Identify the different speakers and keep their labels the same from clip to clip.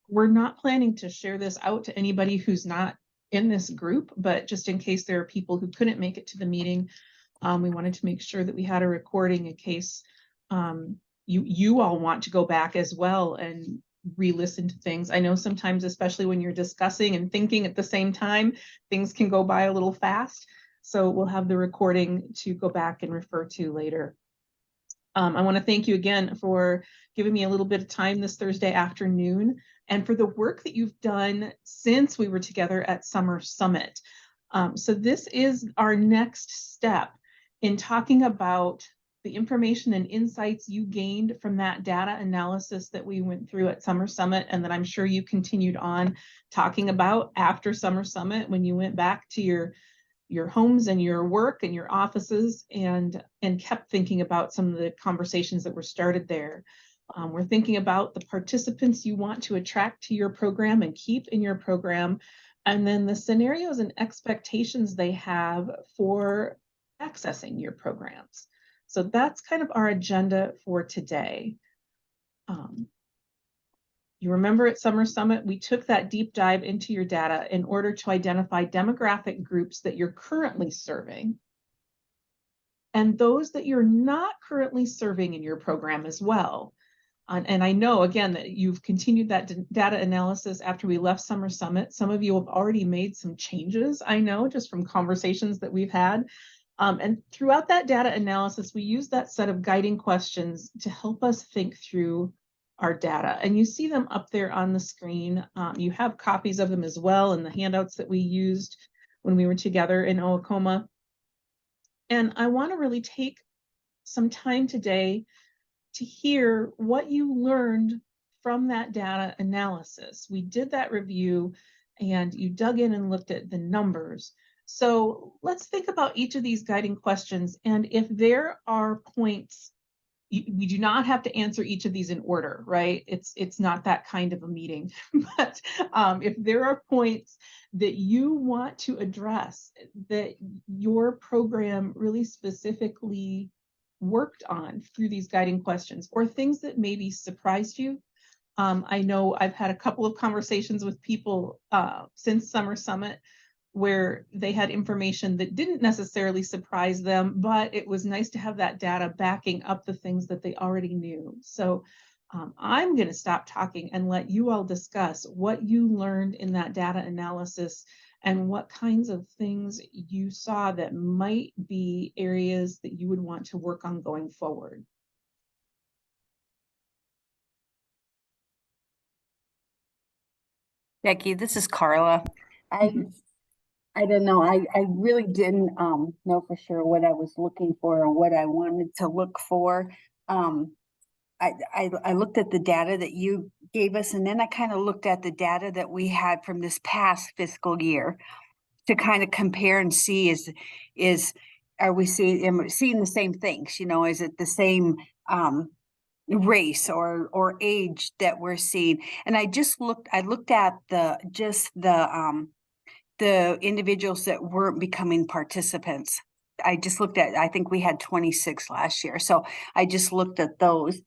Speaker 1: we're not planning to share this out to anybody who's not in this group, but just in case there are people who couldn't make it to the meeting, we wanted to make sure that we had a recording in case you all want to go back as well and re-listen to things. I know sometimes, especially when you're discussing and thinking at the same time, things can go by a little fast. So we'll have the recording to go back and refer to later. I want to thank you again for giving me a little bit of time this Thursday afternoon and for the work that you've done since we were together at Summer Summit. So this is our next step in talking about the information and insights you gained from that data analysis that we went through at Summer Summit, and that I'm sure you continued on talking about after Summer Summit when you went back to your homes and your work and your offices and kept thinking about some of the conversations that were started there. We're thinking about the participants you want to attract to your program and keep in your program, and then the scenarios and expectations they have for accessing your programs. So that's kind of our agenda for today. You remember at Summer Summit, we took that deep dive into your data in order to identify demographic groups that you're currently serving and those that you're not currently serving in your program as well. And I know, again, that you've continued that data analysis after we left Summer Summit. Some of you have already made some changes, I know, just from conversations that we've had. And throughout that data analysis, we use that set of guiding questions to help us think through our data. And you see them up there on the screen. You have copies of them as well in the handouts that we used when we were together in Owakoma. And I want to really take some time today to hear what you learned from that data analysis. We did that review and you dug in and looked at the numbers. So let's think about each of these guiding questions. And if there are points, we do not have to answer each of these in order, right? It's not that kind of a meeting. But if there are points that you want to address that your program really specifically worked on through these guiding questions, or things that maybe surprised you. I know I've had a couple of conversations with people since Summer Summit where they had information that didn't necessarily surprise them, but it was nice to have that data backing up the things that they already knew. So I'm going to stop talking and let you all discuss what you learned in that data analysis and what kinds of things you saw that might be areas that you would want to work on going forward.
Speaker 2: Becky, this is Carla. I don't know. I really didn't know for sure what I was looking for or what I wanted to look for. I looked at the data that you gave us, and then I kind of looked at the data that we had from this past fiscal year to kind of compare and see are we seeing the same things? You know, is it the same race or age that we're seeing? And I looked at the individuals that weren't becoming participants. I just looked at, I think we had 26 last year. So I just looked at those.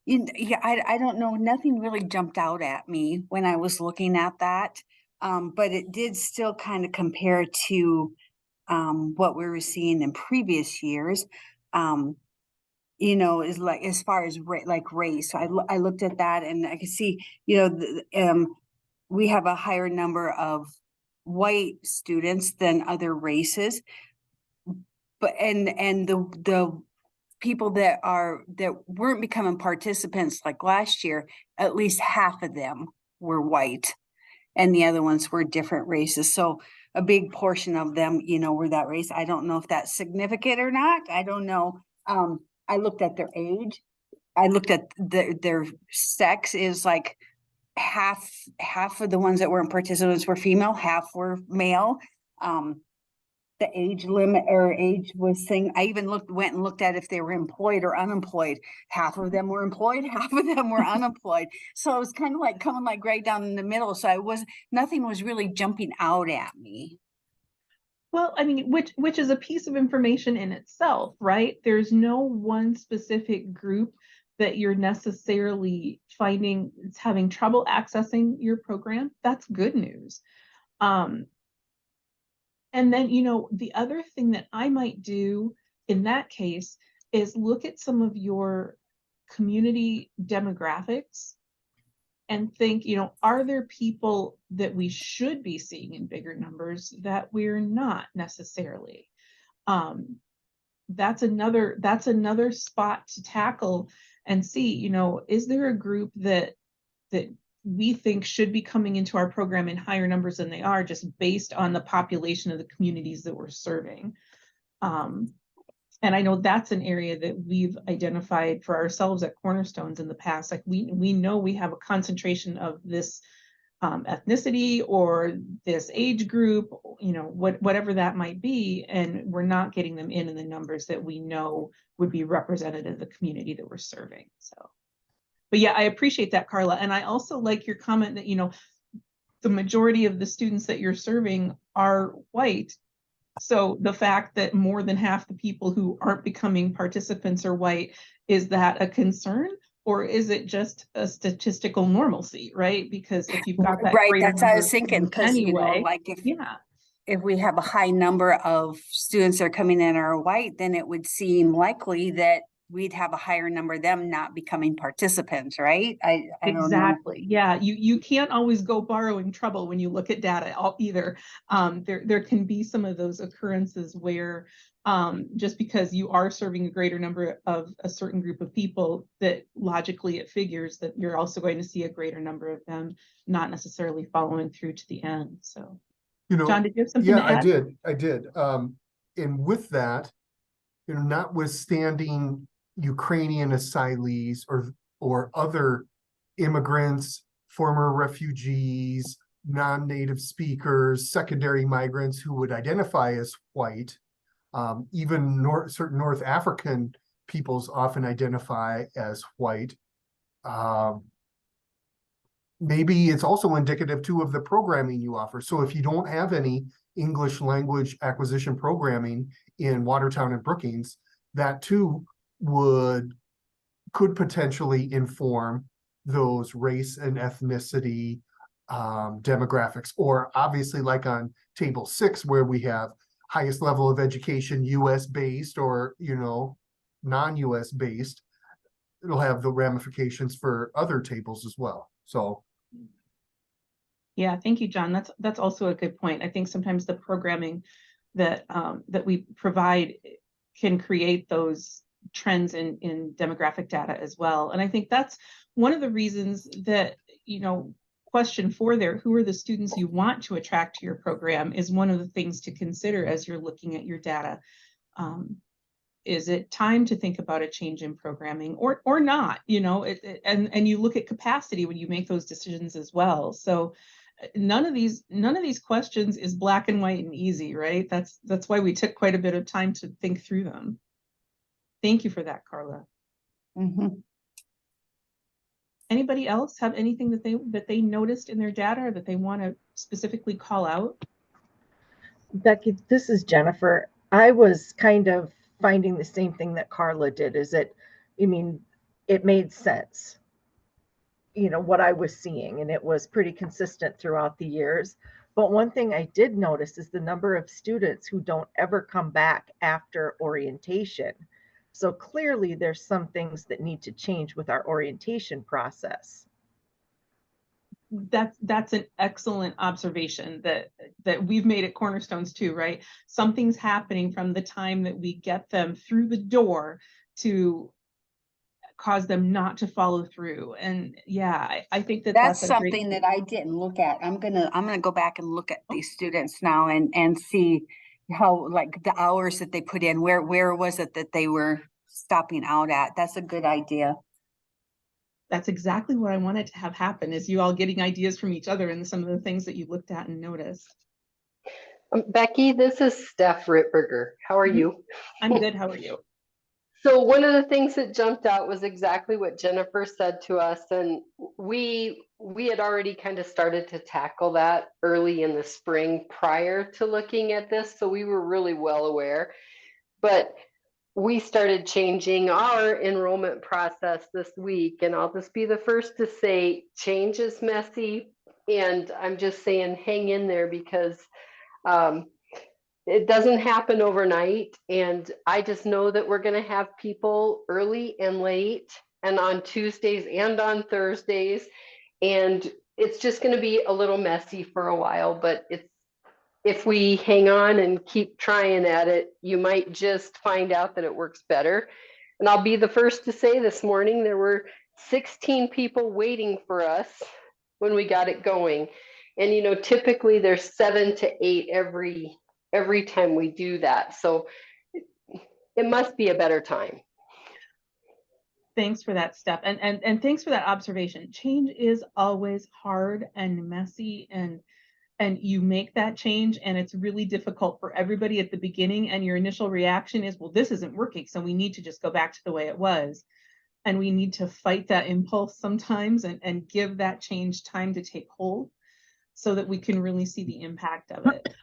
Speaker 2: Yeah, I don't know. Nothing really jumped out at me when I was looking at that. But it did still kind of compare to what we were seeing in previous years. You know, is like as far as race. So I looked at that and I could see, you know, we have a higher number of white students than other races, but and the people that weren't becoming participants like last year, at least half of them were white and the other ones were different races. So a big portion of them, you know, were that race. I don't know if that's significant or not. I don't know. I looked at their age. I looked at their sex is like half of the ones that weren't participants were female, half were male. The age limit or age was thing. I even went and looked at if they were employed or unemployed. Half of them were employed, half of them were unemployed. So it was kind of like coming like right down in the middle. So nothing was really jumping out at me.
Speaker 1: Well, I mean, which is a piece of information in itself, right? There's no one specific group that you're necessarily finding it's having trouble accessing your program, that's good news. And then, you know, the other thing that I might do in that case is look at some of your community demographics and think, you know, are there people that we should be seeing in bigger numbers that we're not necessarily? That's another spot to tackle and see, you know, is there a group that we think should be coming into our program in higher numbers than they are, just based on the population of the communities that we're serving. And I know that's an area that we've identified for ourselves at Cornerstones in the past. Like we know we have a concentration of this ethnicity or this age group, you know, whatever that might be, and we're not getting them in the numbers that we know would be representative of the community that we're serving. So, but yeah, I appreciate that, Carla. And I also like your comment that, you know, the majority of the students that you're serving are white. So the fact that more than half the people who aren't becoming participants are white, is that a concern? Or is it just a statistical normalcy, right? Because if you've got that
Speaker 2: Right,
Speaker 1: greater
Speaker 2: that's what I
Speaker 1: number
Speaker 2: was
Speaker 1: of
Speaker 2: thinking,
Speaker 1: students
Speaker 2: because, you know,
Speaker 1: anyway,
Speaker 2: like
Speaker 1: yeah,
Speaker 2: if we have a high number of students that are coming in are white, then it would seem likely that we'd have a higher number of them not becoming participants, right? I don't know.
Speaker 1: exactly. Yeah, you can't always go borrowing trouble when you look at data either. There can be some of those occurrences where just because you are serving a greater number of a certain group of people, that logically it figures that you're also going to see a greater number of them not necessarily following through to the end. So,
Speaker 3: You know,
Speaker 1: John, did you have something
Speaker 3: yeah,
Speaker 1: to add?
Speaker 3: I did. And with that, you know, notwithstanding Ukrainian asylees or other immigrants, former refugees, non-native speakers, secondary migrants who would identify as white, even certain North African peoples often identify as white. Maybe it's also indicative too of the programming you offer. So if you don't have any English language acquisition programming in Watertown and Brookings, that too could potentially inform those race and ethnicity demographics. Or obviously, like on table 6, where we have highest level of education US based, or, you know, non-US based, it'll have the ramifications for other tables as well. So
Speaker 1: Yeah, thank you, John. That's also a good point. I think sometimes the programming that that we provide can create those trends in demographic data as well. And I think that's one of the reasons that, you know, question 4 there, who are the students you want to attract to your program, is one of the things to consider as you're looking at your data. Is it time to think about a change in programming or not? You know, and you look at capacity when you make those decisions as well. So none of these questions is black and white and easy, right? That's why we took quite a bit of time to think through them. Thank you for that, Carla.
Speaker 2: Mm-hmm.
Speaker 1: Anybody else have anything that they noticed in their data or that they want to specifically call out?
Speaker 4: Becky, this is Jennifer. I was kind of finding the same thing that Carla did. Is it, I mean, it made sense, you know, what I was seeing, and it was pretty consistent throughout the years. But one thing I did notice is the number of students who don't ever come back after orientation. So clearly there's some things that need to change with our orientation process.
Speaker 1: That's an excellent observation that we've made at Cornerstones too, right? Something's happening from the time that we get them through the door to cause them not to follow through. And yeah, I think
Speaker 2: That's
Speaker 1: that's a
Speaker 2: something
Speaker 1: great.
Speaker 2: that I didn't look at. I'm gonna go back and look at these students now and see how, like, the hours that they put in, where was it that they were stopping out at? That's a good idea.
Speaker 1: That's exactly what I wanted to have happen, is you all getting ideas from each other and some of the things that you looked at and noticed.
Speaker 5: Becky, this is Steph Ritberger. How are you?
Speaker 1: I'm good. How are you?
Speaker 5: So one of the things that jumped out was exactly what Jennifer said to us, and we had already kind of started to tackle that early in the spring prior to looking at this, so we were really well aware. But we started changing our enrollment process this week, and I'll just be the first to say change is messy. And I'm just saying, hang in there, because it doesn't happen overnight. And I just know that we're going to have people early and late, and on Tuesdays and on Thursdays. And it's just going to be a little messy for a while, but if we hang on and keep trying at it, you might just find out that it works better. And I'll be the first to say, this morning there were 16 people waiting for us when we got it going. And you know, typically there's 7 to 8 every time we do that. So it must be a better time.
Speaker 1: Thanks for that, Steph. And thanks for that observation. Change is always hard and messy, and you make that change and it's really difficult for everybody at the beginning, and your initial reaction is, well, this isn't working, so we need to just go back to the way it was. And we need to fight that impulse sometimes and give that change time to take hold so that we can really see the impact of it.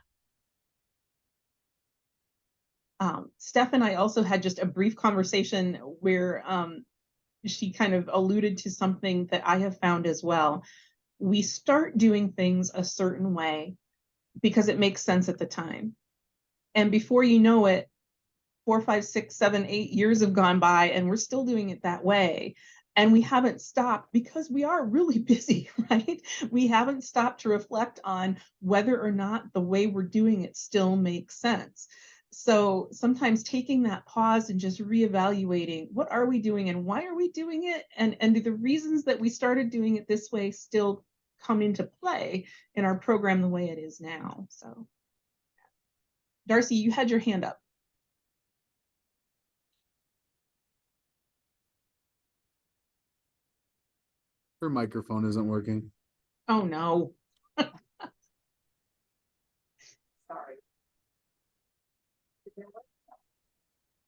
Speaker 1: Steph and I also had just a brief conversation where she kind of alluded to something that I have found as well. We start doing things a certain way because it makes sense at the time. And before you know it, 4, 5, 6, 7, 8 years have gone by and we're still doing it that way. And we haven't stopped because we are really busy, right? We haven't stopped to reflect on whether or not the way we're doing it still makes sense. So sometimes taking that pause and just reevaluating, what are we doing and why are we doing it? And do the reasons that we started doing it this way still come into play in our program the way it is now? So, Darcy, you had your hand up.
Speaker 6: Her microphone isn't working.
Speaker 1: Oh, no.
Speaker 7: Sorry.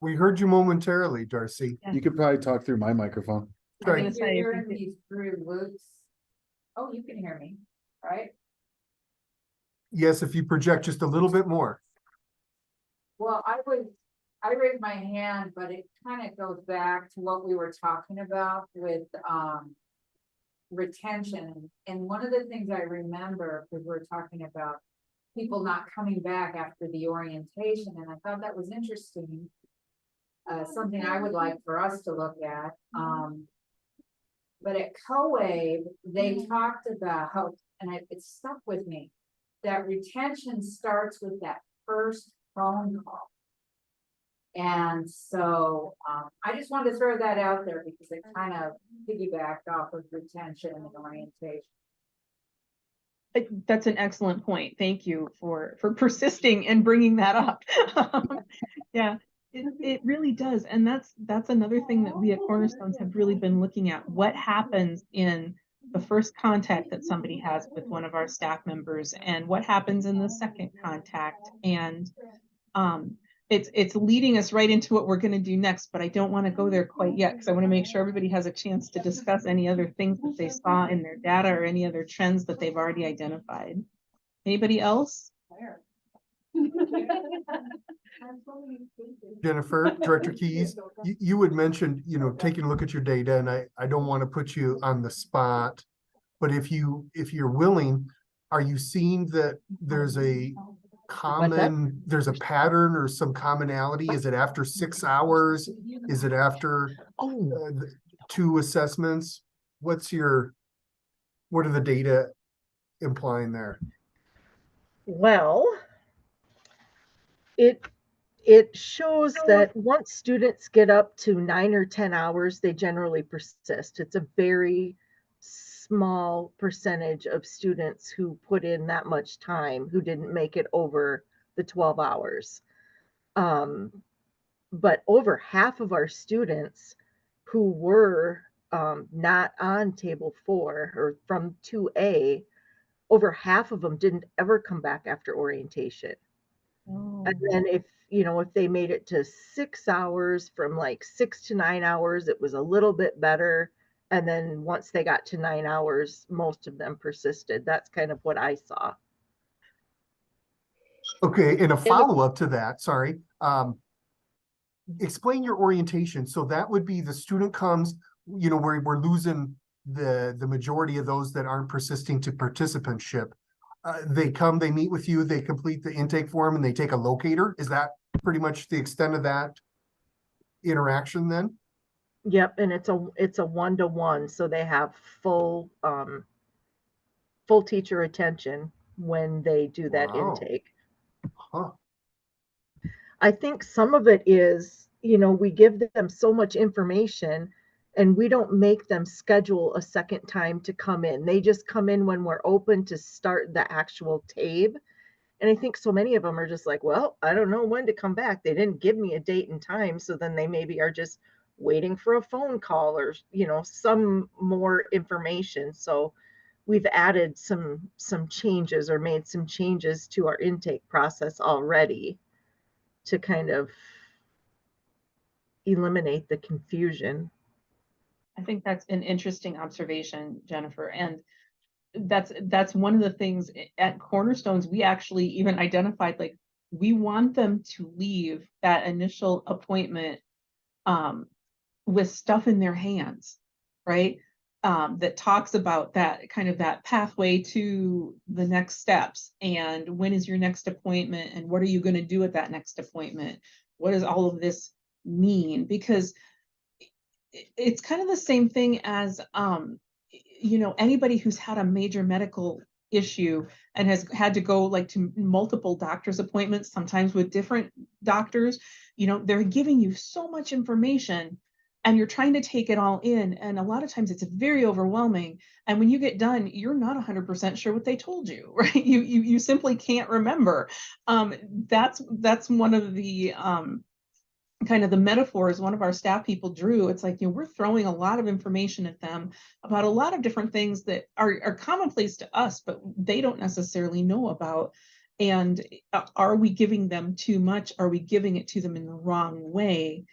Speaker 3: We heard you momentarily, Darcy.
Speaker 1: Yeah.
Speaker 6: You could probably talk through my microphone.
Speaker 1: I was
Speaker 3: Right.
Speaker 1: gonna say,
Speaker 7: You're
Speaker 1: if
Speaker 7: hearing
Speaker 1: you could-
Speaker 7: me through Luke's. Oh, you can hear me, right?
Speaker 3: Yes, if you project just a little bit more.
Speaker 7: Well, I raised my hand, but it kind of goes back to what we were talking about with, retention. And one of the things I remember, because we're talking about people not coming back after the orientation, and I thought that was interesting. Something I would like for us to look at. But at COABE, they talked about, and it stuck with me, that retention starts with that first phone call. And so I just wanted to throw that out there because it kind of piggybacked off of retention and orientation.
Speaker 1: That's an excellent point. Thank you for persisting and bringing that up. Yeah, it really does. And that's another thing that we at Cornerstones have really been looking at. What happens in the first contact that somebody has with one of our staff members, and what happens in the second contact. And it's leading us right into what we're going to do next, but I don't want to go there quite yet because I want to make sure everybody has a chance to discuss any other things that they saw in their data or any other trends that they've already identified. Anybody else?
Speaker 3: Jennifer, Director Keys, you had mentioned, taking a look at your data, and I don't want to put you on the spot, but if you're willing, are you seeing that there's a pattern or some commonality? Is it after 6 hours? Is it after 2 assessments? What are the data implying there?
Speaker 4: Well, it shows that once students get up to 9 or 10 hours, they generally persist. It's a very small percentage of students who put in that much time who didn't make it over the 12 hours. But over half of our students who were not on table 4 or from 2A, over half of them didn't ever come back after orientation.
Speaker 1: Oh.
Speaker 4: And then if they made it to 6 hours, from like 6 to 9 hours, it was a little bit better. And then once they got to 9 hours, most of them persisted. That's kind of what I saw.
Speaker 3: Okay, and a follow-up to that, sorry. explain your orientation. So that would be the student comes, you know, we're losing the majority of those that aren't persisting to participantship. They come, they meet with you, they complete the intake form, and they take a locator. Is that pretty much the extent of that interaction then?
Speaker 4: Yep, and it's a 1-to-1, so they have full teacher attention when they do that
Speaker 3: Wow.
Speaker 4: intake.
Speaker 3: Huh.
Speaker 4: I think some of it is, we give them so much information and we don't make them schedule a second time to come in. They just come in when we're open to start the actual TABE. And I think so many of them are just like, well, I don't know when to come back. They didn't give me a date and time. So then they maybe are just waiting for a phone call or, some more information. So we've added some changes or made some changes to our intake process already to kind of eliminate the confusion.
Speaker 1: I think that's an interesting observation, Jennifer. And that's one of the things at Cornerstones, we actually even identified, like, we want them to leave that initial appointment with stuff in their hands, right? That talks about that kind of that pathway to the next steps, and when is your next appointment, and what are you going to do at that next appointment? What does all of this mean? Because it's kind of the same thing as anybody who's had a major medical issue and has had to go like to multiple doctor's appointments, sometimes with different doctors. They're giving you so much information and you're trying to take it all in, and a lot of times it's very overwhelming, and when you get done you're not 100% sure what they told you, right? You simply can't remember. That's one of the kind of the metaphors one of our staff people drew. It's like, we're throwing a lot of information at them about a lot of different things that are commonplace to us, but they don't necessarily know about. And are we giving them too much? Are we giving it to them in the wrong way?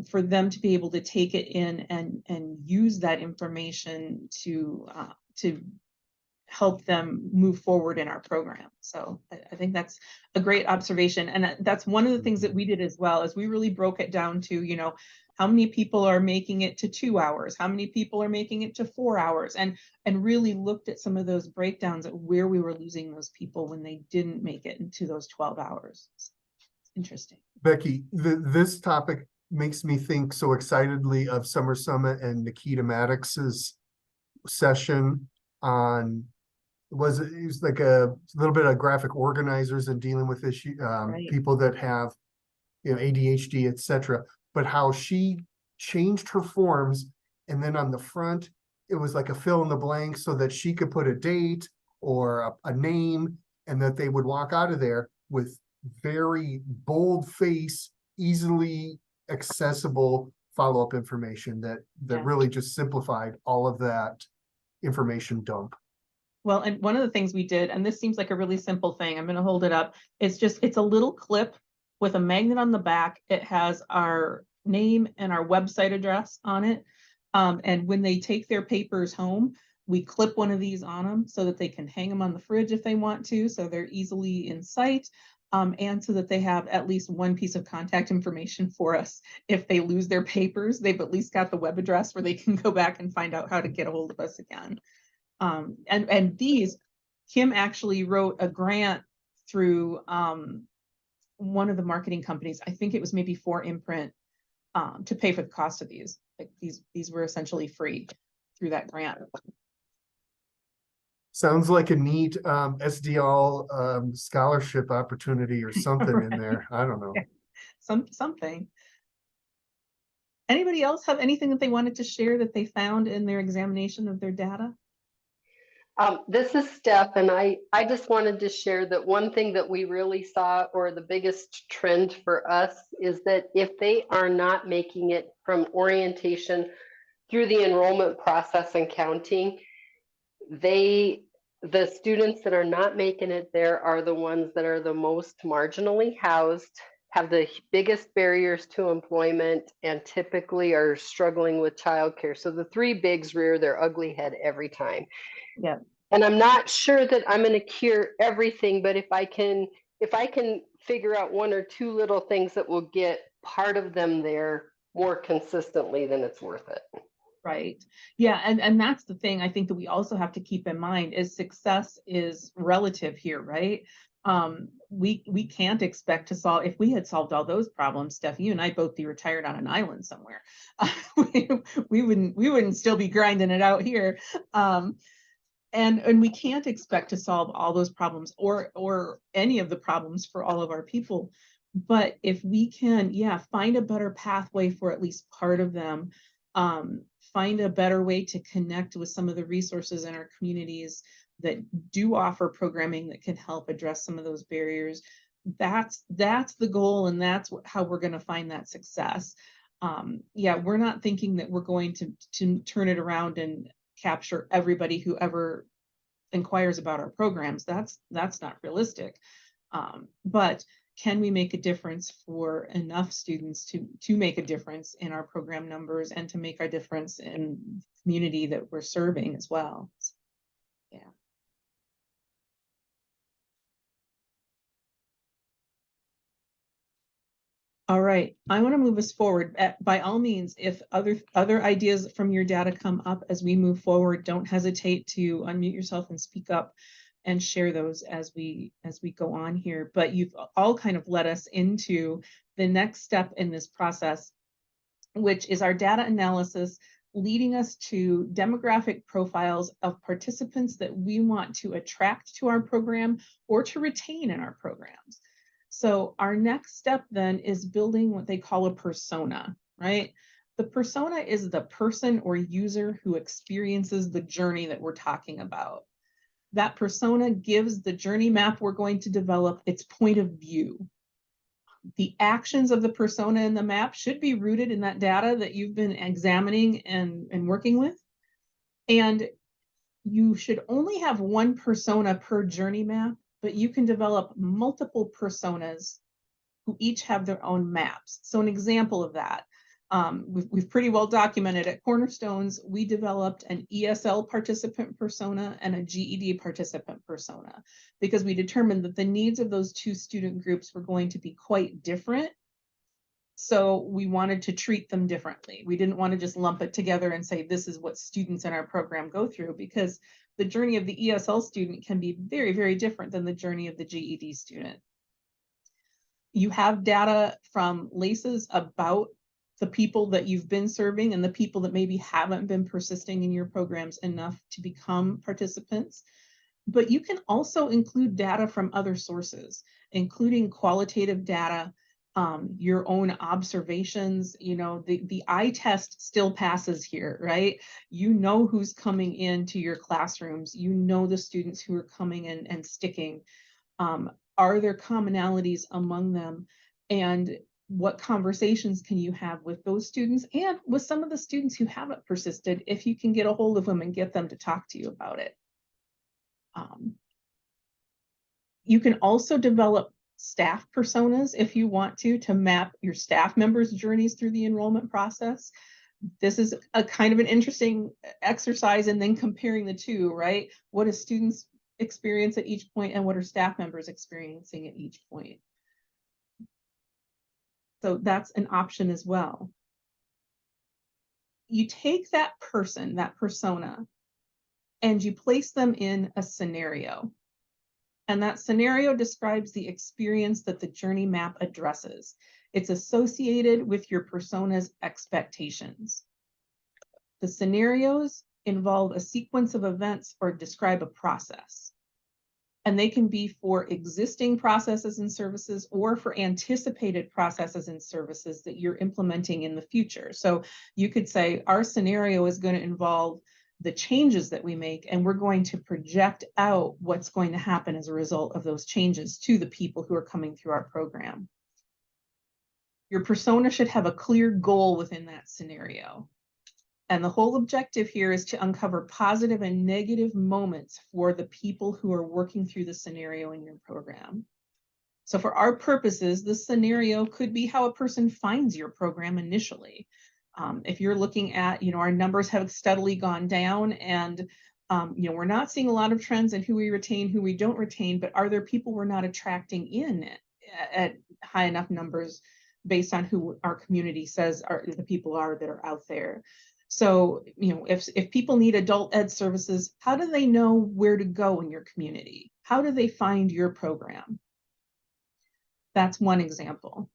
Speaker 1: For them to be able to take it in and use that information to help them move forward in our program. So I think that's a great observation. And that's one of the things that we did as well, is we really broke it down to, how many people are making it to 2 hours, how many people are making it to 4 hours, and really looked at some of those breakdowns at where we were losing those people when they didn't make it into those 12 hours. It's interesting.
Speaker 3: Becky, this topic makes me think so excitedly of Summer Summit and Nikita Maddox's session on, it was like a little bit of graphic organizers and dealing with issue,
Speaker 1: Right.
Speaker 3: people that have, ADHD, etc. But how she changed her forms, and then on the front, it was like a fill in the blank so that she could put a date or a name, and that they would walk out of there with very bold face, easily accessible follow-up information that
Speaker 1: Yeah.
Speaker 3: really just simplified all of that information dump.
Speaker 1: Well, and one of the things we did, and this seems like a really simple thing, I'm going to hold it up. It's a little clip with a magnet on the back. It has our name and our website address on it. And when they take their papers home, we clip one of these on them so that they can hang them on the fridge if they want to, so they're easily in sight. And so that they have at least one piece of contact information for us. If they lose their papers, they've at least got the web address where they can go back and find out how to get a hold of us again. And these, Kim actually wrote a grant through one of the marketing companies. I think it was maybe for Imprint, to pay for the cost of these. Like these were essentially free through that grant.
Speaker 3: Sounds like a neat SDL scholarship opportunity or something
Speaker 1: Right.
Speaker 3: in there. I don't know.
Speaker 1: Something. Anybody else have anything that they wanted to share that they found in their examination of their data?
Speaker 5: This is Steph, and I just wanted to share that one thing that we really saw, or the biggest trend for us, is that if they are not making it from orientation through the enrollment process and counting, the students that are not making it there are the ones that are the most marginally housed, have the biggest barriers to employment, and typically are struggling with childcare. So the three bigs rear their ugly head every time.
Speaker 1: Yeah.
Speaker 5: And I'm not sure that I'm going to cure everything, but if I can figure out one or two little things that will get part of them there more consistently, then it's worth it.
Speaker 1: Right. Yeah, and that's the thing I think that we also have to keep in mind is success is relative here, right? We can't expect to solve, if we had solved all those problems, Steph, you and I both be retired on an island somewhere. We wouldn't still be grinding it out here. And we can't expect to solve all those problems or any of the problems for all of our people. But if we can, yeah, find a better pathway for at least part of them, find a better way to connect with some of the resources in our communities that do offer programming that can help address some of those barriers. That's the goal, and that's how we're going to find that success. Yeah, we're not thinking that we're going to turn it around and capture everybody who ever inquires about our programs. That's not realistic. But can we make a difference for enough students to make a difference in our program numbers and to make a difference in the community that we're serving as well? Yeah. All right, I want to move us forward. By all means, if other ideas from your data come up as we move forward, don't hesitate to unmute yourself and speak up and share those as we go on here. But you've all kind of led us into the next step in this process, which is our data analysis, leading us to demographic profiles of participants that we want to attract to our program or to retain in our programs. So our next step then is building what they call a persona, right? The persona is the person or user who experiences the journey that we're talking about. That persona gives the journey map we're going to develop its point of view. The actions of the persona in the map should be rooted in that data that you've been examining and working with. And you should only have one persona per journey map, but you can develop multiple personas who each have their own maps. So an example of that, we've pretty well documented at Cornerstones, we developed an ESL participant persona and a GED participant persona because we determined that the needs of those two student groups were going to be quite different. So we wanted to treat them differently. We didn't want to just lump it together and say, this is what students in our program go through, because the journey of the ESL student can be very, very different than the journey of the GED student. You have data from LACES about the people that you've been serving and the people that maybe haven't been persisting in your programs enough to become participants. But you can also include data from other sources, including qualitative data, your own observations. You know, the eye test still passes here, right? You know who's coming into your classrooms. You know the students who are coming in and sticking. Are there commonalities among them? And what conversations can you have with those students and with some of the students who haven't persisted, if you can get a hold of them and get them to talk to you about it? You can also develop staff personas if you want to map your staff members' journeys through the enrollment process. This is a kind of an interesting exercise, and then comparing the two, right? What do students experience at each point and what are staff members experiencing at each point? So that's an option as well. You take that person, that persona, and you place them in a scenario. And that scenario describes the experience that the journey map addresses. It's associated with your persona's expectations. The scenarios involve a sequence of events or describe a process. And they can be for existing processes and services or for anticipated processes and services that you're implementing in the future. So you could say our scenario is going to involve the changes that we make, and we're going to project out what's going to happen as a result of those changes to the people who are coming through our program. Your persona should have a clear goal within that scenario. And the whole objective here is to uncover positive and negative moments for the people who are working through the scenario in your program. So for our purposes, this scenario could be how a person finds your program initially. If you're looking at, our numbers have steadily gone down, and we're not seeing a lot of trends in who we retain, who we don't retain, but are there people we're not attracting in at high enough numbers based on who our community says are the people are that are out there. So, you know, if people need adult ed services, how do they know where to go in your community? How do they find your program? That's one example.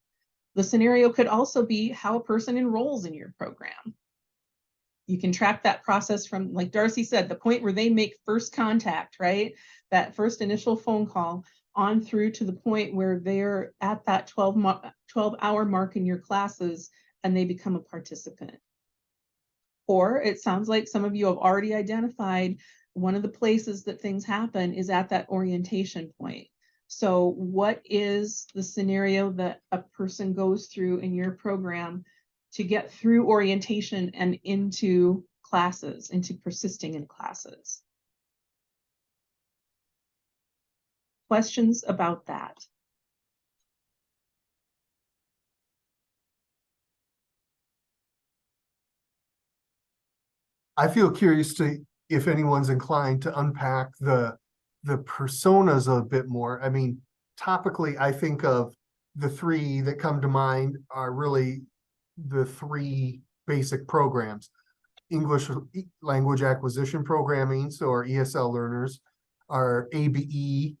Speaker 1: The scenario could also be how a person enrolls in your program. You can track that process from, like Darcy said, the point where they make first contact, right? That first initial phone call on through to the point where they're at that 12-hour mark in your classes and they become a participant. Or it sounds like some of you have already identified one of the places that things happen is at that orientation point. So what is the scenario that a person goes through in your program to get through orientation and into classes, into persisting in classes? Questions about that?
Speaker 3: I feel curious to, if anyone's inclined to unpack the personas a bit more. I mean, topically, I think of the three that come to mind are really the three basic programs. English language acquisition programming, so our ESL learners, our ABE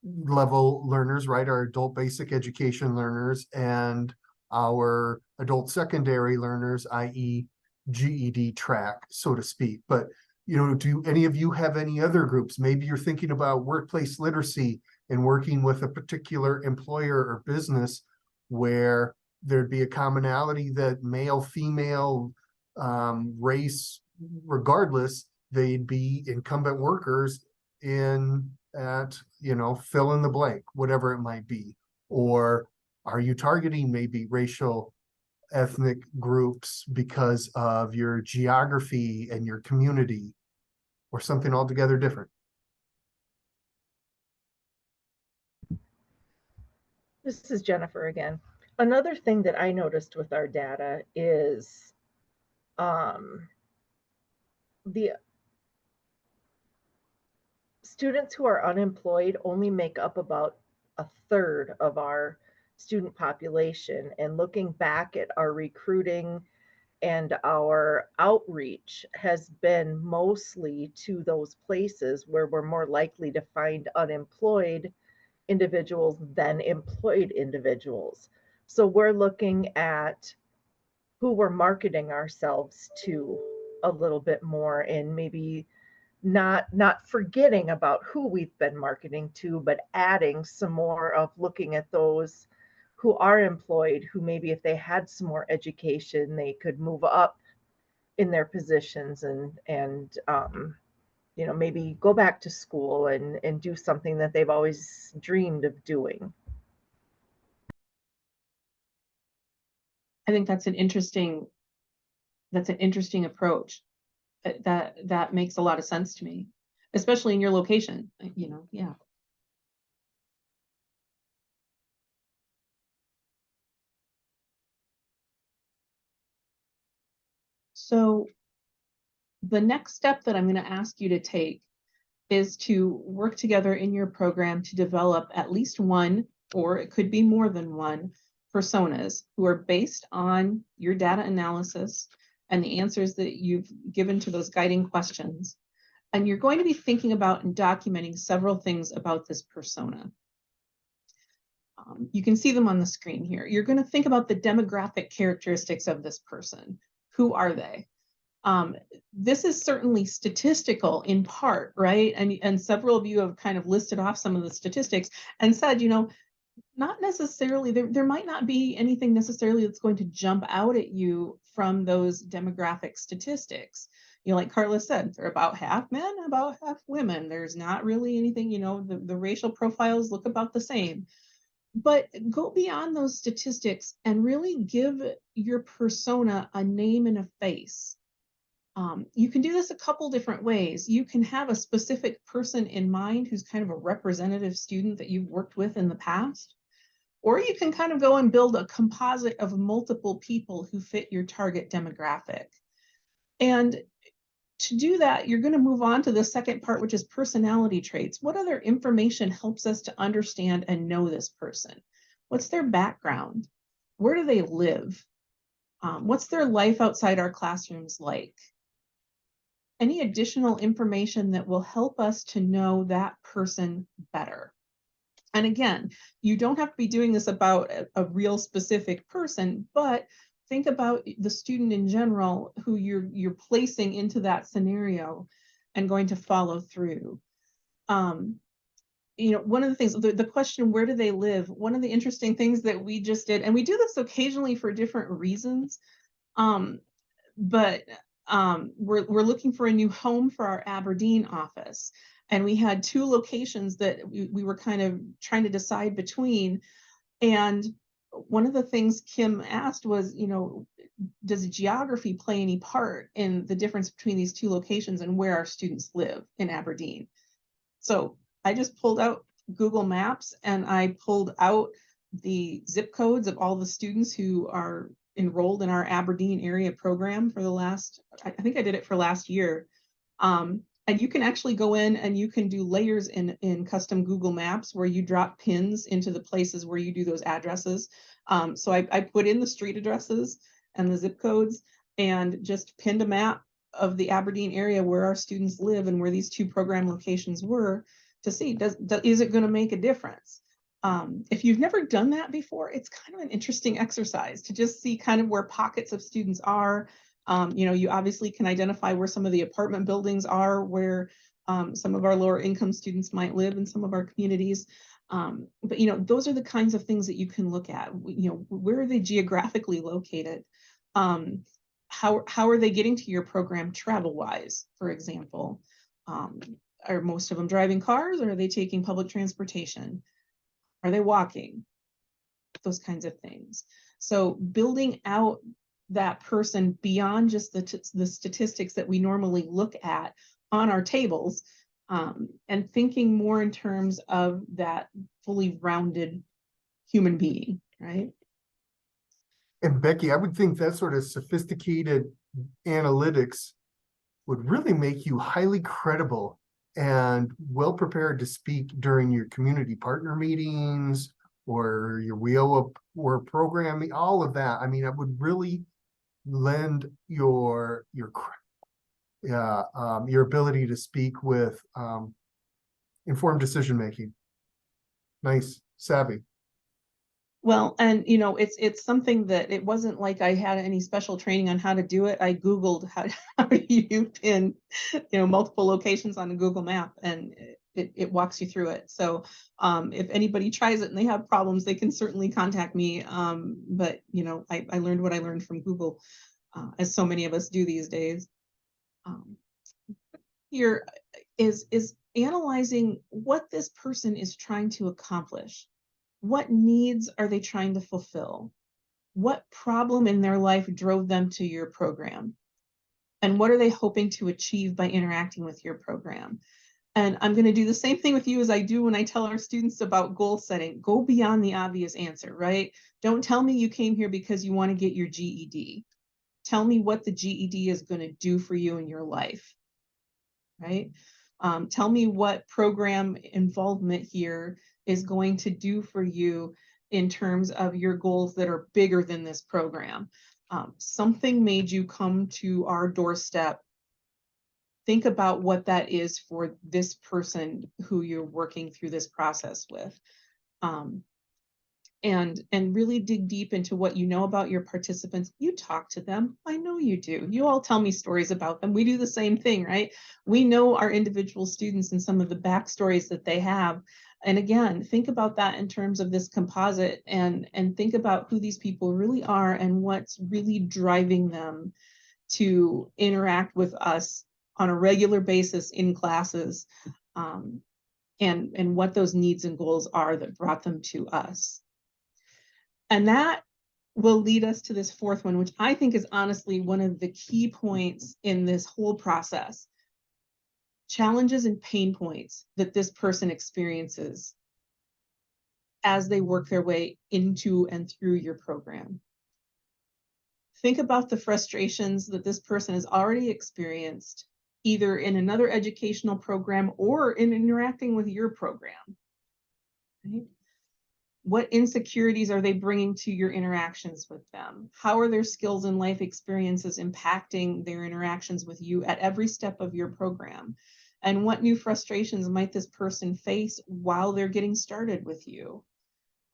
Speaker 3: level learners, right, our adult basic education learners, and our adult secondary learners, i.e. GED track, so to speak. But, you know, do any of you have any other groups? Maybe you're thinking about workplace literacy and working with a particular employer or business where there'd be a commonality that male, female, race, regardless, they'd be incumbent workers in at, you know, fill in the blank, whatever it might be. Or are you targeting maybe racial, ethnic groups because of your geography and your community, or something altogether different?
Speaker 4: This is Jennifer again. Another thing that I noticed with our data is the students who are unemployed only make up about a third of our student population. And looking back at our recruiting and our outreach has been mostly to those places where we're more likely to find unemployed individuals than employed individuals. So we're looking at who we're marketing ourselves to a little bit more, and maybe not forgetting about who we've been marketing to, but adding some more of looking at those who are employed, who maybe if they had some more education, they could move up in their positions and you know, maybe go back to school and do something that they've always dreamed of doing.
Speaker 1: I think that's an interesting approach. That makes a lot of sense to me, especially in your location, you know, yeah. So the next step that I'm going to ask you to take is to work together in your program to develop at least one, or it could be more than one, personas who are based on your data analysis and the answers that you've given to those guiding questions. And you're going to be thinking about and documenting several things about this persona. You can see them on the screen here. You're going to think about the demographic characteristics of this person. Who are they? This is certainly statistical in part, right? And several of you have kind of listed off some of the statistics and said, you know, not necessarily, there might not be anything necessarily that's going to jump out at you from those demographic statistics. You know, like Carla said, they're about half men, about half women. There's not really anything, you know, the racial profiles look about the same. But go beyond those statistics and really give your persona a name and a face. You can do this a couple different ways. You can have a specific person in mind who's kind of a representative student that you've worked with in the past, or you can kind of go and build a composite of multiple people who fit your target demographic. And to do that, you're going to move on to the second part, which is personality traits. What other information helps us to understand and know this person? What's their background? where do they live? What's their life outside our classrooms like? Any additional information that will help us to know that person better. And again, you don't have to be doing this about a real specific person, but think about the student in general who you're placing into that scenario and going to follow through. You know, one of the things, the question, where do they live? One of the interesting things that we just did, and we do this occasionally for different reasons, but we're looking for a new home for our Aberdeen office. And we had 2 locations that we were kind of trying to decide between. And one of the things Kim asked was, you know, does geography play any part in the difference between these 2 locations and where our students live in Aberdeen? So I just pulled out Google Maps and I pulled out the zip codes of all the students who are enrolled in our Aberdeen area program for the last, I think I did it for last year. And you can actually go in and you can do layers in custom Google Maps where you drop pins into the places where you do those addresses. So I put in the street addresses and the zip codes and just pinned a map of the Aberdeen area where our students live and where these 2 program locations were to see, is it going to make a difference? If you've never done that before, it's kind of an interesting exercise to just see kind of where pockets of students are. You know, you obviously can identify where some of the apartment buildings are, where some of our lower income students might live in some of our communities. But, you know, those are the kinds of things that you can look at. You know, where are they geographically located? How are they getting to your program travel-wise, for example? Are most of them driving cars, or are they taking public transportation? Are they walking? Those kinds of things. So building out that person beyond just the statistics that we normally look at on our tables, and thinking more in terms of that fully rounded human being, right?
Speaker 3: And Becky, I would think that sort of sophisticated analytics would really make you highly credible and well prepared to speak during your community partner meetings or your WIOA or programming, all of that. I mean, it would really lend your ability to speak with informed decision making. Nice, savvy.
Speaker 1: Well, and you know, it's something that it wasn't like I had any special training on how to do it. I Googled how do you pin, you know, multiple locations on a Google map, and it walks you through it. So if anybody tries it and they have problems, they can certainly contact me. But you know, I learned what I learned from Google, as so many of us do these days. Here is analyzing what this person is trying to accomplish. What needs are they trying to fulfill? What problem in their life drove them to your program? And what are they hoping to achieve by interacting with your program? And I'm going to do the same thing with you as I do when I tell our students about goal setting. Go beyond the obvious answer, right? Don't tell me you came here because you want to get your GED. Tell me what the GED is going to do for you in your life, right? Tell me what program involvement here is going to do for you in terms of your goals that are bigger than this program. Something made you come to our doorstep. Think about what that is for this person who you're working through this process with. And really dig deep into what you know about your participants. You talk to them. I know you do. You all tell me stories about them. We do the same thing, right? We know our individual students and some of the backstories that they have. And again, think about that in terms of this composite, and think about who these people really are and what's really driving them to interact with us on a regular basis in classes, and what those needs and goals are that brought them to us. And that will lead us to this 4th one, which I think is honestly one of the key points in this whole process. Challenges and pain points that this person experiences as they work their way into and through your program. Think about the frustrations that this person has already experienced, either in another educational program or in interacting with your program. Right? What insecurities are they bringing to your interactions with them? How are their skills and life experiences impacting their interactions with you at every step of your program? And what new frustrations might this person face while they're getting started with you?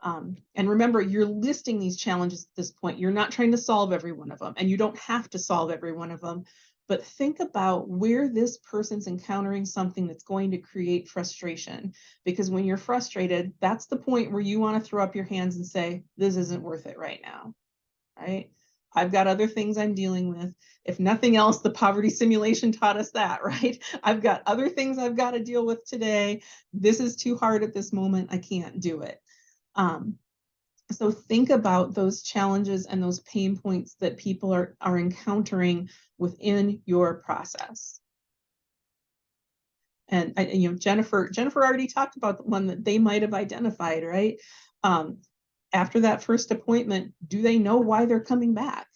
Speaker 1: And remember, you're listing these challenges at this point. You're not trying to solve every one of them, and you don't have to solve every one of them. But think about where this person's encountering something that's going to create frustration. Because when you're frustrated, that's the point where you want to throw up your hands and say, this isn't worth it right now, right? I've got other things I'm dealing with. If nothing else, the poverty simulation taught us that, right? I've got other things I've got to deal with today. This is too hard at this moment. I can't do it. So think about those challenges and those pain points that people are encountering within your process. And Jennifer already talked about the one that they might have identified, right? After that first appointment, do they know why they're coming back?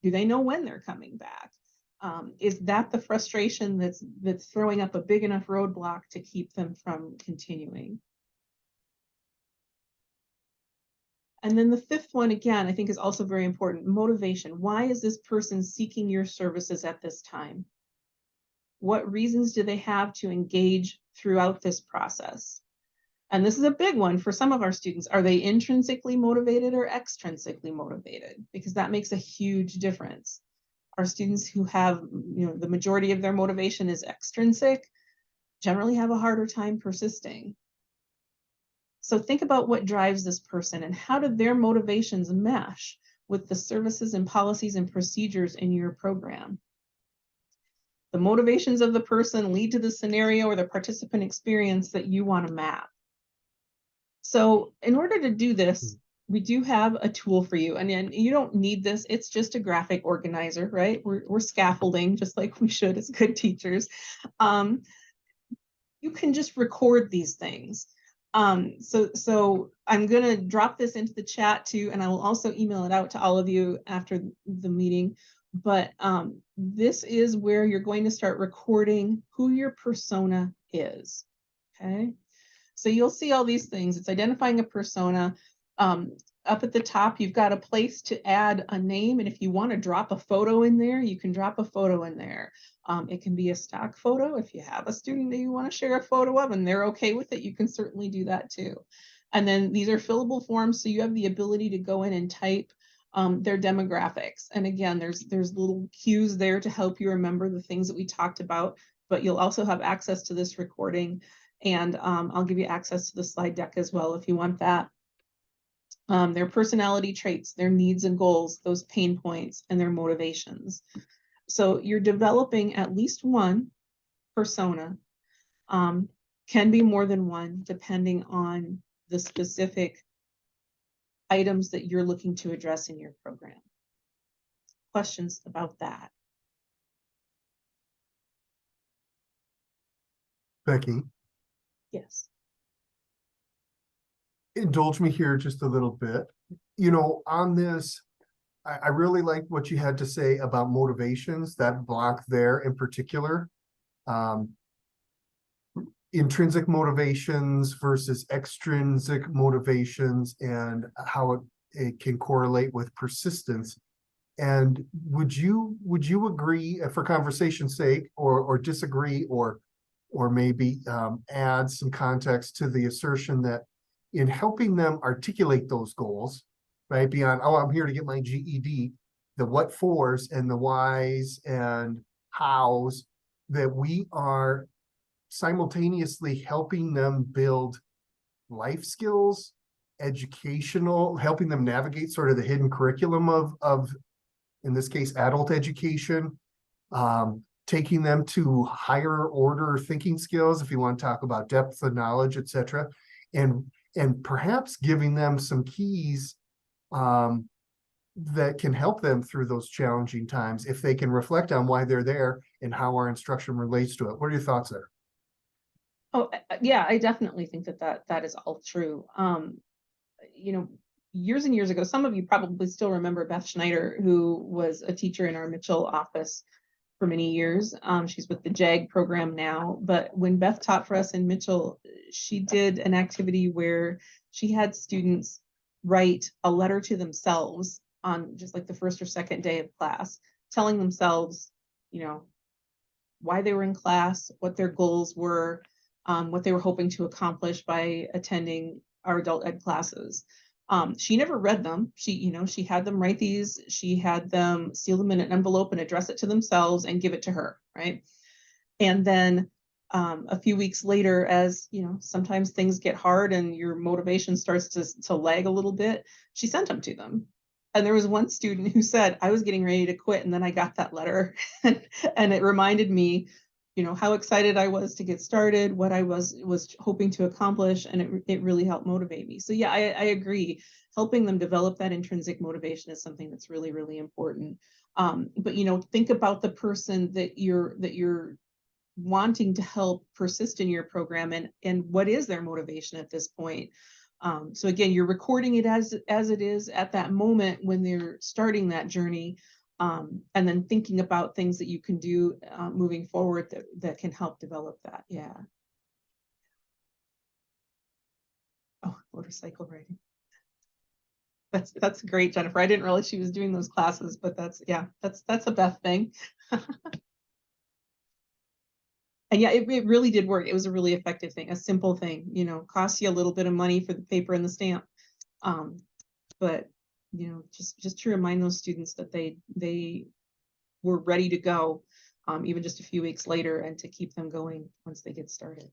Speaker 1: Do they know when they're coming back? Is that the frustration that's throwing up a big enough roadblock to keep them from continuing? And then the fifth one, again, I think is also very important, motivation. Why is this person seeking your services at this time? What reasons do they have to engage throughout this process? And this is a big one for some of our students. Are they intrinsically motivated or extrinsically motivated? Because that makes a huge difference. Our students who have, the majority of their motivation is extrinsic generally have a harder time persisting. So think about what drives this person and how do their motivations mesh with the services and policies and procedures in your program. The motivations of the person lead to the scenario or the participant experience that you want to map. So in order to do this, we do have a tool for you. And you don't need this. It's just a graphic organizer, right? We're scaffolding just like we should as good teachers. You can just record these things. So I'm going to drop this into the chat too, and I will also email it out to all of you after the meeting. But this is where you're going to start recording who your persona is. Okay. So you'll see all these things. It's identifying a persona. Up at the top, you've got a place to add a name. And if you want to drop a photo in there, you can drop a photo in there. It can be a stock photo. If you have a student that you want to share a photo of and they're okay with it, you can certainly do that too. And then these are fillable forms. So you have the ability to go in and type their demographics. And again, there's little cues there to help you remember the things that we talked about, but you'll also have access to this recording. And I'll give you access to the slide deck as well if you want that. Their personality traits, their needs and goals, those pain points, and their motivations. So you're developing at least one persona. Can be more than one, depending on the specific items that you're looking to address in your program. Questions about that?
Speaker 3: Becky,
Speaker 1: Yes.
Speaker 3: indulge me here just a little bit. On this, I really like what you had to say about motivations, that block there in particular. Intrinsic motivations versus extrinsic motivations and how it can correlate with persistence. And would you agree, for conversation's sake, or disagree, or maybe add some context to the assertion that in helping them articulate those goals, right, beyond, oh, I'm here to get my GED, the what fors and the whys and hows, that we are simultaneously helping them build life skills, helping them navigate sort of the hidden curriculum of in this case, adult education, taking them to higher order thinking skills, if you want to talk about depth of knowledge, etc., and perhaps giving them some keys that can help them through those challenging times if they can reflect on why they're there and how our instruction relates to it. What are your thoughts there?
Speaker 1: Oh, yeah, I definitely think that is all true. Years and years ago, some of you probably still remember Beth Schneider, who was a teacher in our Mitchell office for many years. She's with the JAG program now, but when Beth taught for us in Mitchell, she did an activity where she had students write a letter to themselves on just like the first or second day of class, telling themselves, you know, why they were in class, what their goals were, what they were hoping to accomplish by attending our adult ed classes. She never read them. She had them write these, she had them seal them in an envelope and address it to themselves and give it to her, right? And then a few weeks later, as you know, sometimes things get hard and your motivation starts to lag a little bit, she sent them to them. And there was one student who said, I was getting ready to quit, and then I got that letter. And it reminded me, you know, how excited I was to get started, what I was hoping to accomplish, and it really helped motivate me. So yeah, I agree. Helping them develop that intrinsic motivation is something that's really, really important. But you know, think about the person that you're wanting to help persist in your program, and what is their motivation at this point. So again, you're recording it as it is at that moment when they're starting that journey, and then thinking about things that you can do moving forward that can help develop that. Yeah. Oh, motorcycle riding. That's great, Jennifer. I didn't realize she was doing those classes, but that's a Beth thing. And yeah, it really did work. It was a really effective thing, a simple thing, you know, costs you a little bit of money for the paper and the stamp. But you know, just to remind those students that they were ready to go, even just a few weeks later, and to keep them going once they get started.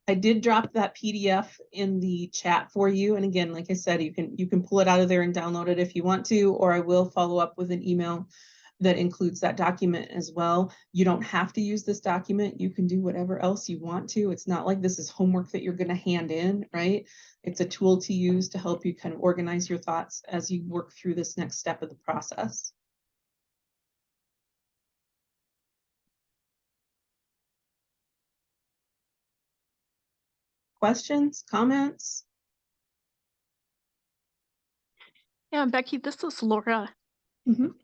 Speaker 1: I did drop that PDF in the chat for you. And again, like I said, you can pull it out of there and download it if you want to, or I will follow up with an email that includes that document as well. You don't have to use this document. You can do whatever else you want to. It's not like this is homework that you're going to hand in, right? It's a tool to use to help you kind of organize your thoughts as you work through this next step of the process. Questions, comments?
Speaker 8: Yeah, Becky, this is Laura.
Speaker 1: Mhm.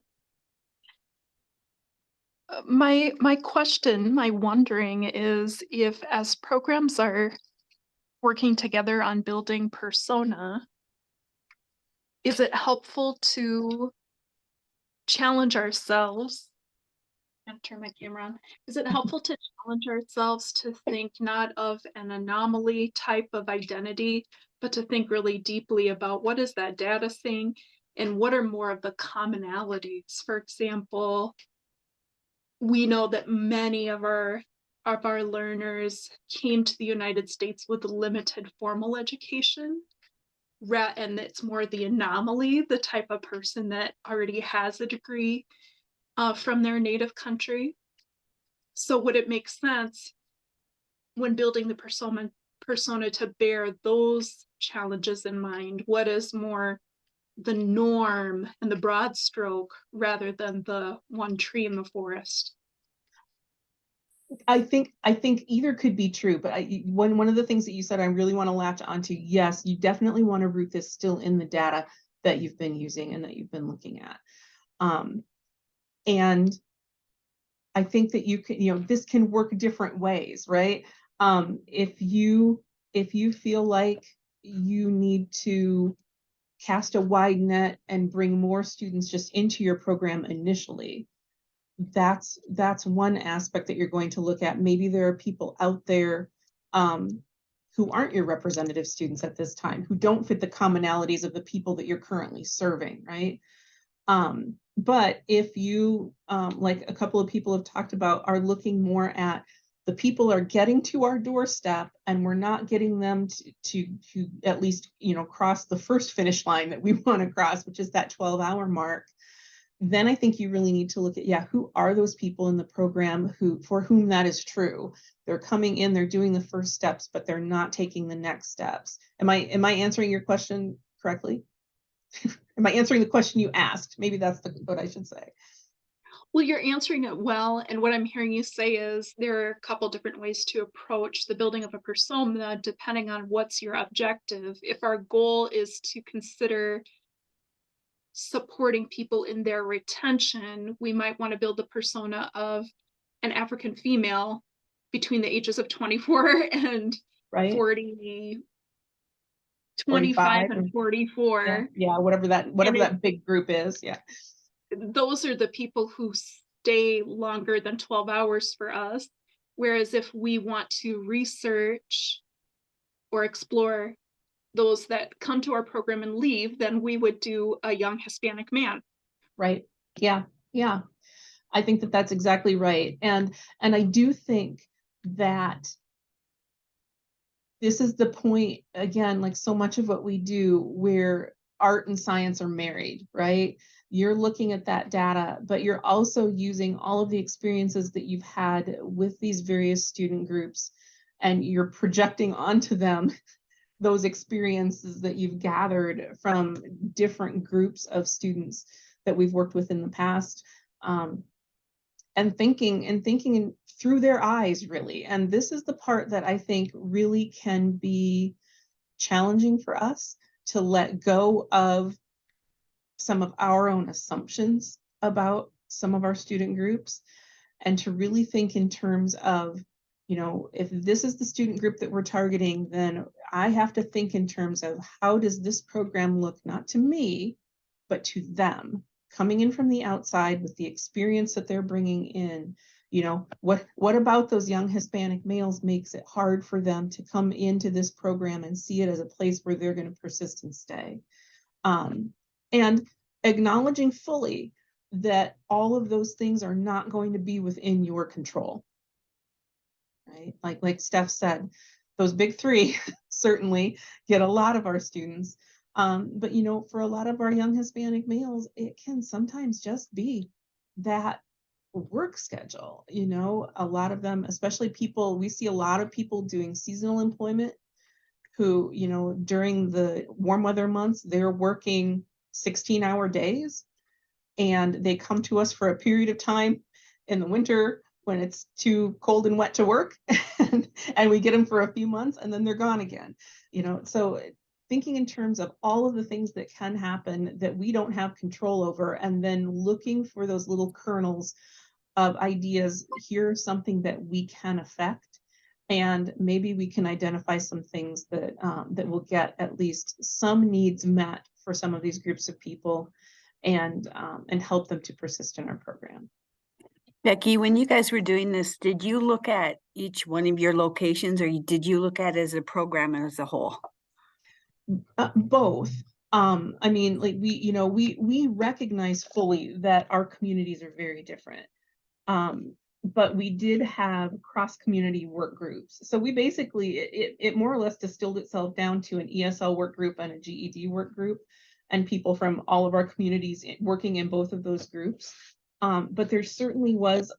Speaker 8: My question, my wondering is if as programs are working together on building persona, is it helpful to challenge ourselves? And turn my camera on. Is it helpful to challenge ourselves to think not of an anomaly type of identity, but to think really deeply about what is that data saying and what are more of the commonalities? For example, we know that many of our learners came to the United States with limited formal education, and it's more the anomaly, the type of person that already has a degree from their native country. So would it make sense when building the persona to bear those challenges in mind? What is more the norm and the broad stroke rather than the one tree in the forest?
Speaker 1: I think either could be true, but one of the things that you said I really want to latch onto, yes, you definitely want to root this still in the data that you've been using and that you've been looking at. And I think that you can, you know, this can work different ways, right? If you feel like you need to cast a wide net and bring more students just into your program initially, that's one aspect that you're going to look at. Maybe there are people out there who aren't your representative students at this time, who don't fit the commonalities of the people that you're currently serving, right? But if you, like a couple of people have talked about, are looking more at the people are getting to our doorstep and we're not getting them to at least, you know, cross the first finish line that we want to cross, which is that 12-hour mark, then I think you really need to look at, yeah, who are those people in the program for whom that is true? They're coming in, they're doing the first steps, but they're not taking the next steps. Am I answering your question correctly? Am I answering the question you asked? Maybe that's what I should say.
Speaker 8: Well, you're answering it well. And what I'm hearing you say is there are a couple different ways to approach the building of a persona, depending on what's your objective. If our goal is to consider supporting people in their retention, we might want to build the persona of an African female between the ages of 24 and
Speaker 1: right?
Speaker 8: 40,
Speaker 1: 45
Speaker 8: 25 and
Speaker 1: yeah,
Speaker 8: 44.
Speaker 1: yeah, whatever
Speaker 8: And
Speaker 1: that big group is, yeah.
Speaker 8: those are the people who stay longer than 12 hours for us. Whereas if we want to research or explore those that come to our program and leave, then we would do a young Hispanic man.
Speaker 1: Right. Yeah. Yeah. I think that that's exactly right. And I do think that this is the point, again, like so much of what we do where art and science are married, right? You're looking at that data, but you're also using all of the experiences that you've had with these various student groups, and you're projecting onto them those experiences that you've gathered from different groups of students that we've worked with in the past. And thinking through their eyes, really. And this is the part that I think really can be challenging for us, to let go of some of our own assumptions about some of our student groups, and to really think in terms of, if this is the student group that we're targeting, then I have to think in terms of how does this program look, not to me, but to them, coming in from the outside with the experience that they're bringing in. What about those young Hispanic males makes it hard for them to come into this program and see it as a place where they're going to persist and stay? And acknowledging fully that all of those things are not going to be within your control, right? Like Steph said, those big three certainly get a lot of our students. But for a lot of our young Hispanic males, it can sometimes just be that work schedule. A lot of them, especially we see a lot of people doing seasonal employment who, during the warm weather months, they're working 16-hour days, and they come to us for a period of time in the winter when it's too cold and wet to work, and we get them for a few months and then they're gone again. So thinking in terms of all of the things that can happen that we don't have control over, and then looking for those little kernels of ideas, here's something that we can affect, and maybe we can identify some things that will get at least some needs met for some of these groups of people, and help them to persist in our program.
Speaker 2: Becky, when you guys were doing this, did you look at each one of your locations, or did you look at it as a program as a whole?
Speaker 1: Both. I mean, like we recognize fully that our communities are very different. But we did have cross-community work groups. So we basically, it more or less distilled itself down to an ESL work group and a GED work group, and people from all of our communities working in both of those groups. But there certainly was,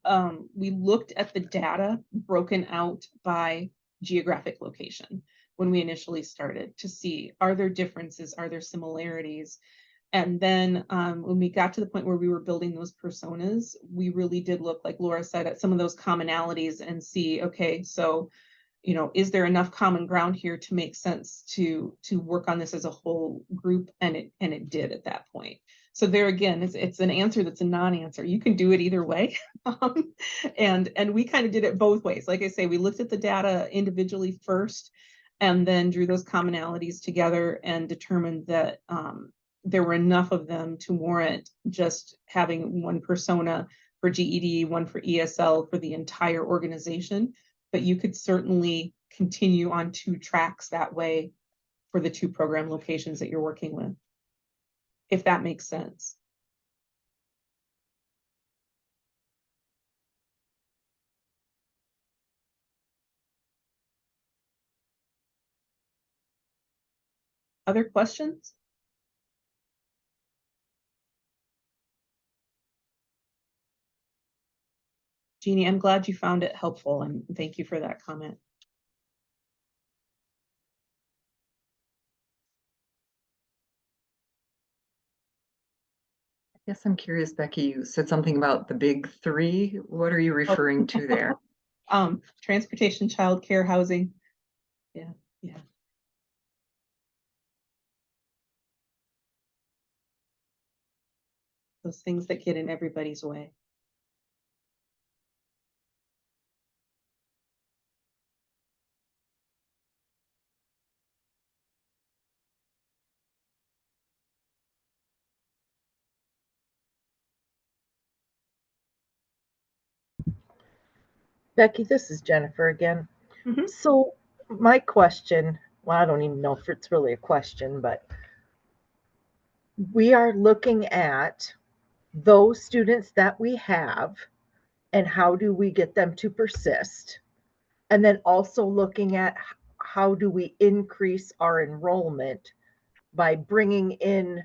Speaker 1: we looked at the data broken out by geographic location when we initially started, to see, are there differences, are there similarities? And then when we got to the point where we were building those personas, we really did look, like Laura said, at some of those commonalities and see, okay, so, is there enough common ground here to make sense to work on this as a whole group? And it did at that point. So there again, it's an answer that's a non-answer. You can do it either way. And we kind of did it both ways. Like I say, we looked at the data individually first, and then drew those commonalities together and determined that there were enough of them to warrant just having one persona for GED, one for ESL for the entire organization. But you could certainly continue on 2 tracks that way for the 2 program locations that you're working with, if that makes sense. Other questions? Jeannie, I'm glad you found it helpful, and thank you for that comment.
Speaker 9: Yes, I'm curious, Becky, you said something about the big 3. What are you referring to there?
Speaker 1: Transportation, childcare, housing. Yeah. Those things that get in everybody's way.
Speaker 4: Becky, this is Jennifer again.
Speaker 1: Mhm.
Speaker 4: So my question, well, I don't even know if it's really a question, but we are looking at those students that we have and how do we get them to persist? And then also looking at how do we increase our enrollment by bringing in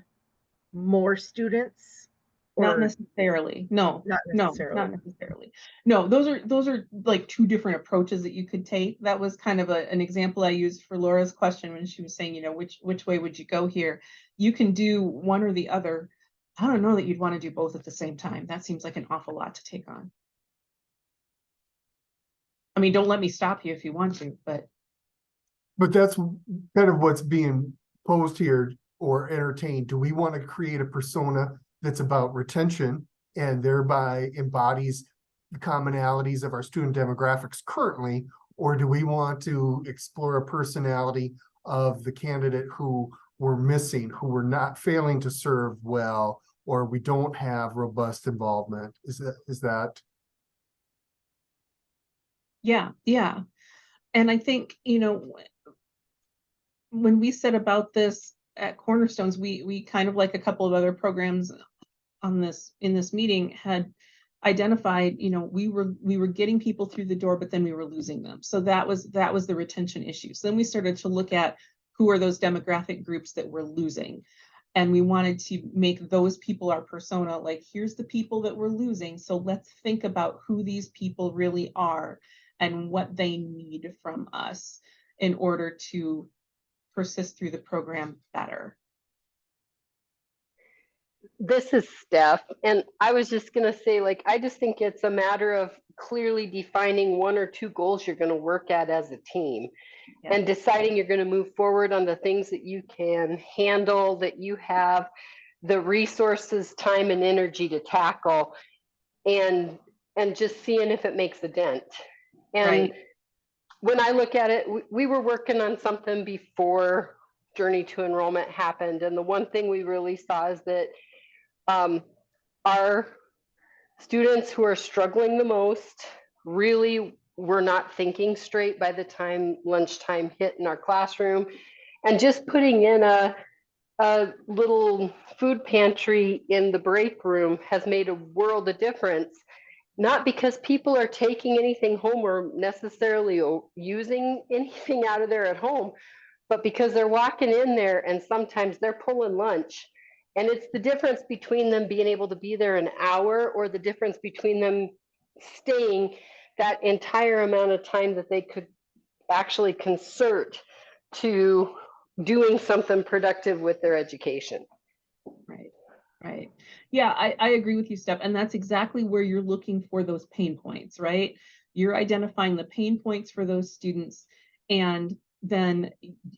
Speaker 4: more students
Speaker 1: Not
Speaker 4: or
Speaker 1: necessarily. No,
Speaker 4: not
Speaker 1: no,
Speaker 4: necessarily?
Speaker 1: not necessarily. No, those are like two different approaches that you could take. That was kind of an example I used for Laura's question when she was saying, you know, which way would you go here? You can do one or the other. I don't know that you'd want to do both at the same time. That seems like an awful lot to take on. I mean, don't let me stop you if you want to, but
Speaker 3: But that's kind of what's being posed here or entertained. Do we want to create a persona that's about retention and thereby embodies the commonalities of our student demographics currently? Or do we want to explore a personality of the candidate who we're missing, who we're not failing to serve well, or we don't have robust involvement? Is that?
Speaker 1: yeah, yeah. And I think, you know, when we said about this at Cornerstones, we kind of like a couple of other programs on this in this meeting had identified, you know, we were getting people through the door, but then we were losing them. So that was the retention issue. So then we started to look at who are those demographic groups that we're losing. And we wanted to make those people our persona, like here's the people that we're losing. So let's think about who these people really are and what they need from us in order to persist through the program better.
Speaker 5: This is Steph, and I was just going to say, like, I just think it's a matter of clearly defining one or two goals you're going to work at as a team.
Speaker 1: Yeah.
Speaker 5: And deciding you're going to move forward on the things that you can handle, that you have the resources, time, and energy to tackle, and just seeing if it makes a dent. And
Speaker 1: Right.
Speaker 5: when I look at it, we were working on something before Journey to Enrollment happened, and the one thing we really saw is that our students who are struggling the most really were not thinking straight by the time lunchtime hit in our classroom. And just putting in a little food pantry in the break room has made a world of difference. Not because people are taking anything home or necessarily using anything out of there at home, but because they're walking in there and sometimes they're pulling lunch. And it's the difference between them being able to be there an hour or the difference between them staying that entire amount of time that they could actually concert to doing something productive with their education.
Speaker 1: Right. Right. Yeah, I agree with you, Steph. And that's exactly where you're looking for those pain points, right? You're identifying the pain points for those students. And then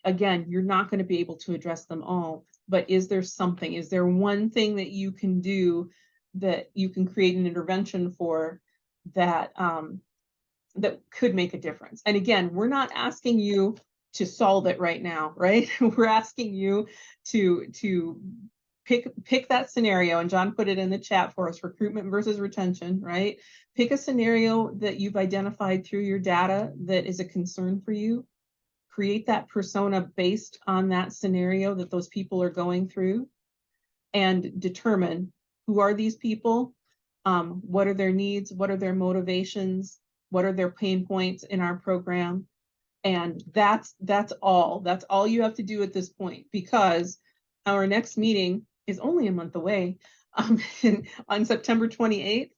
Speaker 1: again, you're not going to be able to address them all. But is there something? Is there one thing that you can do that you can create an intervention for that that could make a difference? And again, we're not asking you to solve it right now, right? We're asking you to pick that scenario, and John put it in the chat for us, recruitment versus retention, right? Pick a scenario that you've identified through your data that is a concern for you. Create that persona based on that scenario that those people are going through, and determine who are these people, what are their needs, what are their motivations, what are their pain points in our program. And that's all you have to do at this point, because our next meeting is only a month away, on September 28th.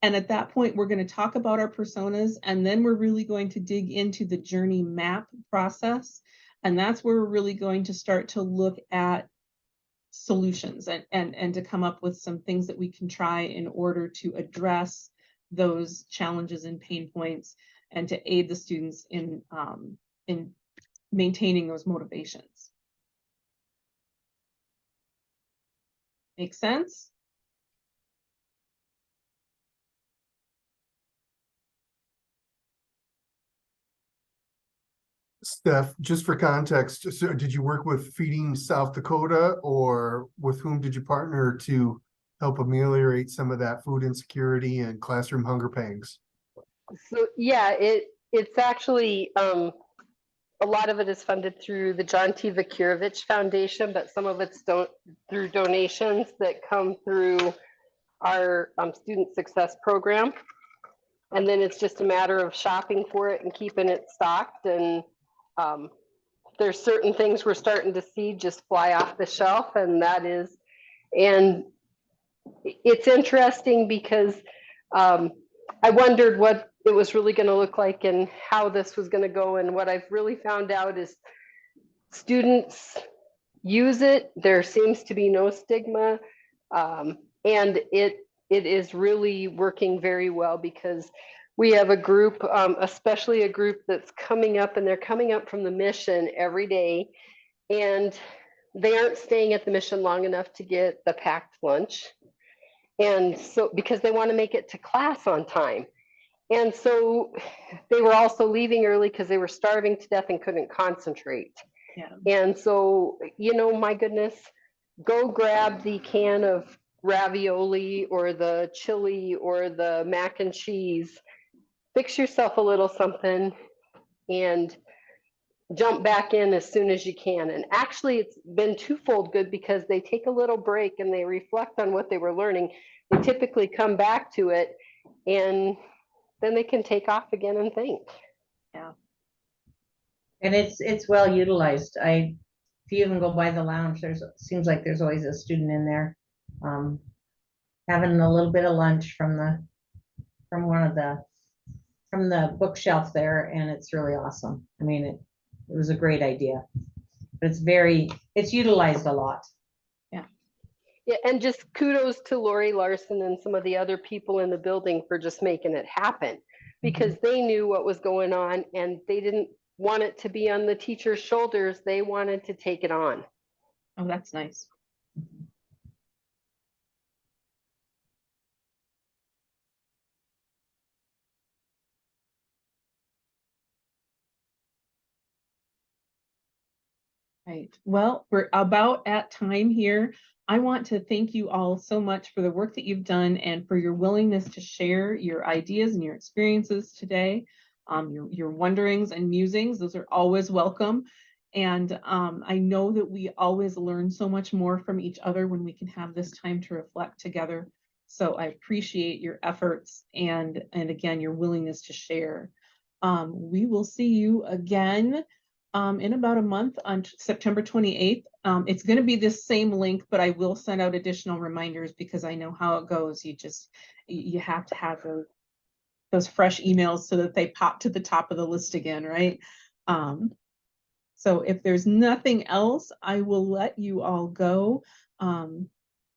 Speaker 1: And at that point, we're going to talk about our personas, and then we're really going to dig into the journey map process. And that's where we're really going to start to look at solutions and to come up with some things that we can try in order to address those challenges and pain points, and to aid the students in maintaining those motivations. Make sense?
Speaker 3: Steph, just for context, so did you work with Feeding South Dakota, or with whom did you partner to help ameliorate some of that food insecurity and classroom hunger pangs?
Speaker 5: So yeah, it's actually a lot of it is funded through the John T. Vakirovich Foundation, but some of it's through donations that come through our student success program. And then it's just a matter of shopping for it and keeping it stocked. And there's certain things we're starting to see just fly off the shelf, and it's interesting because I wondered what it was really going to look like and how this was going to go. And what I've really found out is students use it. There seems to be no stigma. And it is really working very well because we have a group, especially a group that's coming up, and they're coming up from the mission every day. And they aren't staying at the mission long enough to get the packed lunch. And so, because they want to make it to class on time. And so they were also leaving early because they were starving to death and couldn't concentrate.
Speaker 1: Yeah.
Speaker 5: And so, my goodness, go grab the can of ravioli or the chili or the mac and cheese, fix yourself a little something, and jump back in as soon as you can. And actually, it's been twofold good because they take a little break and they reflect on what they were learning. They typically come back to it, and then they can take off again and think.
Speaker 10: And it's well utilized. If you even go by the lounge, seems like there's always a student in there, having a little bit of lunch from the bookshelf there, and it's really awesome. I mean, it was a great idea, but it's utilized a lot.
Speaker 5: Yeah, and just kudos to Lori Larson and some of the other people in the building for just making it happen, because they knew what was going on and they didn't want it to be on the teacher's shoulders. They wanted to take it on.
Speaker 1: Oh, that's nice. Right. Well, we're about at time here. I want to thank you all so much for the work that you've done and for your willingness to share your ideas and your experiences today. Your wonderings and musings, those are always welcome. And I know that we always learn so much more from each other when we can have this time to reflect together. So I appreciate your efforts and again, your willingness to share. We will see you again in about a month on September 28th. It's going to be this same link, but I will send out additional reminders because I know how it goes. You have to have those fresh emails so that they pop to the top of the list again, right? So if there's nothing else, I will let you all go and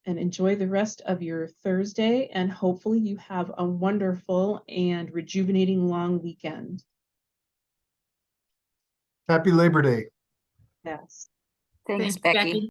Speaker 1: enjoy the rest of your Thursday, and hopefully you have a wonderful and rejuvenating long weekend.
Speaker 3: Happy Labor Day.
Speaker 1: Yes.
Speaker 2: Thanks, Becky.